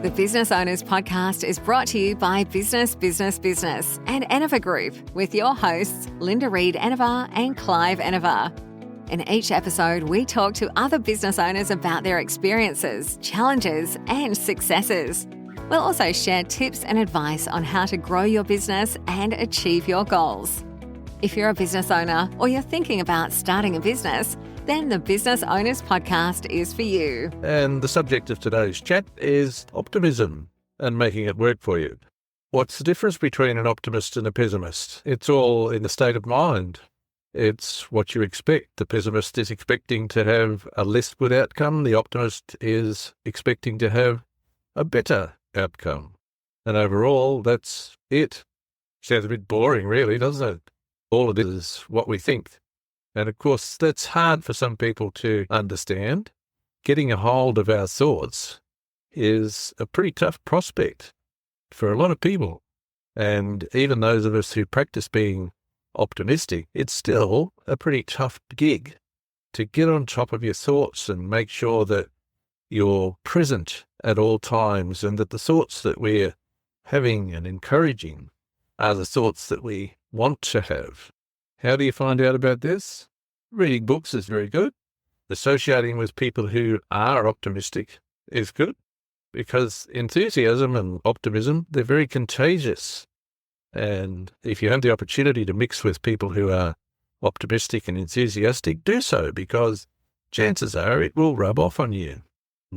The Business Owners Podcast is brought to you by Business and Enever Group with your hosts, Linda Reed Enever and Clive Enever. In each episode, we talk to other business owners about their experiences, challenges, and successes. We'll also share tips and advice on how to grow your business and achieve your goals. If you're a business owner or you're thinking about starting a business, then the Business Owners Podcast is for you. And the subject of today's chat is optimism and making it work for you. What's the difference between an optimist and a pessimist? It's all in the state of mind. It's what you expect. The pessimist is expecting to have a less good outcome. The optimist is expecting to have a better outcome. And overall, that's it. Sounds a bit boring, really, doesn't it? All of it is what we think. And of course, that's hard for some people to understand. Getting a hold of our thoughts is a pretty tough prospect for a lot of people. And even those of us who practice being optimistic, it's still a pretty tough gig to get on top of your thoughts and make sure that you're present at all times and that the thoughts that we're having and encouraging are the thoughts that we want to have. How do you find out about this? Reading books is very good. Associating with people who are optimistic is good because enthusiasm and optimism, they're very contagious. And if you have the opportunity to mix with people who are optimistic and enthusiastic, do so because chances are it will rub off on you.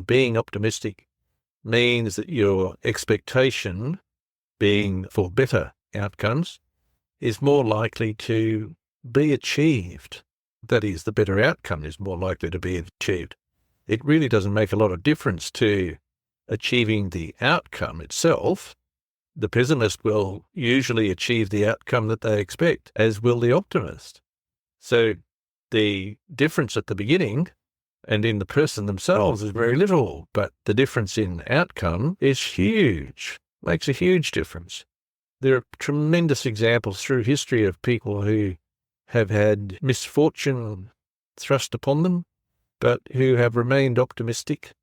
Being optimistic means that your expectation, being for better outcomes, is more likely to be achieved. That is, the better outcome is more likely to be achieved. It really doesn't make a lot of difference to achieving the outcome itself. The pessimist will usually achieve the outcome that they expect, as will the optimist. So the difference at the beginning and in the person themselves is very little, but the difference in outcome is huge, makes a huge difference. There are tremendous examples through history of people who have had misfortune thrust upon them, but who have remained optimistic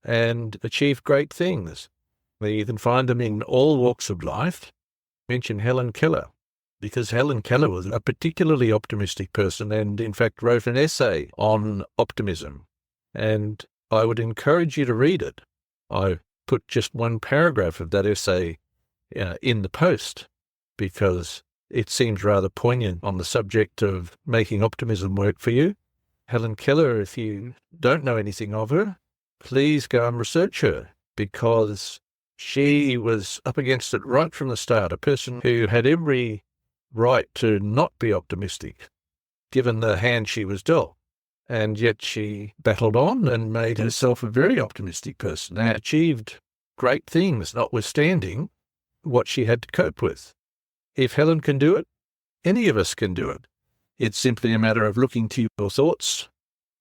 and achieved great things. You can find them in all walks of life. Mention Helen Keller, because Helen Keller was a particularly optimistic person and, in fact, wrote an essay on optimism. And I would encourage you to read it. I put just one paragraph of that essay in the post because it seems rather poignant on the subject of making optimism work for you. Helen Keller, if you don't know anything of her, please go and research her because she was up against it right from the start, a person who had every right to not be optimistic, given the hand she was dealt. And yet she battled on and made herself a very optimistic person and achieved great things, notwithstanding what she had to cope with. If Helen can do it, any of us can do it. It's simply a matter of looking to your thoughts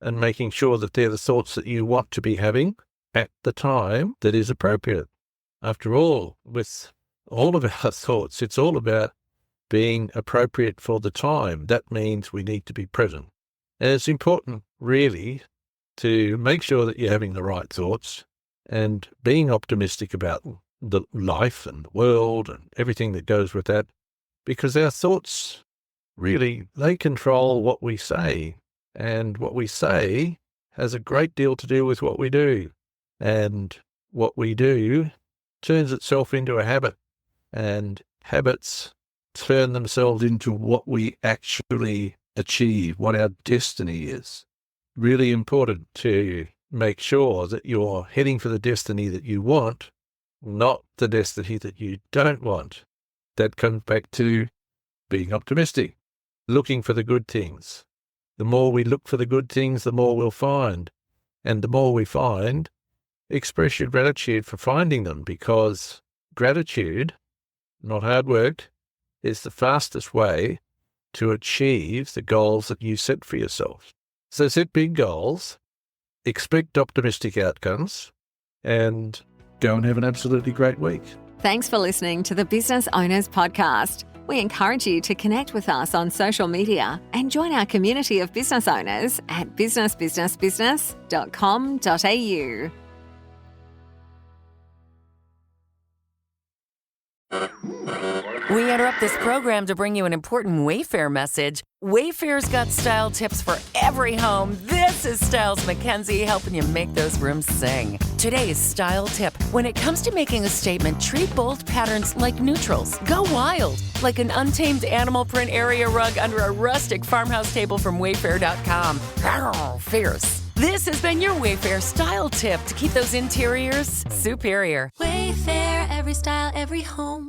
and making sure that they're the thoughts that you want to be having at the time that is appropriate. After all, with all of our thoughts, it's all about being appropriate for the time. That means we need to be present. And it's important, really, to make sure that you're having the right thoughts and being optimistic about the life and the world and everything that goes with that, because our thoughts, really, they control what we say, and what we say has a great deal to do with what we do, and what we do turns itself into a habit, and habits turn themselves into what we actually achieve, what our destiny is. Really important to make sure that you're heading for the destiny that you want, not the destiny that you don't want. That comes back to being optimistic, looking for the good things. The more we look for the good things, the more we'll find. And the more we find, express your gratitude for finding them, because gratitude, not hard work, is the fastest way to achieve the goals that you set for yourself. So set big goals, expect optimistic outcomes, and go and have an absolutely great week. Thanks for listening to the Business Owners Podcast. We encourage you to connect with us on social media and join our community of business owners at businessbusinessbusiness.com.au. We interrupt this program to bring you an important Wayfair message. Wayfair's got style tips for every home. This is Styles Mackenzie helping you make those rooms sing. Today's style tip. When it comes to making a statement, treat bold patterns like neutrals. Go wild, like an untamed animal print area rug under a rustic farmhouse table from Wayfair.com. Arr, fierce. This has been your Wayfair style tip to keep those interiors superior. Wayfair, every style, every home.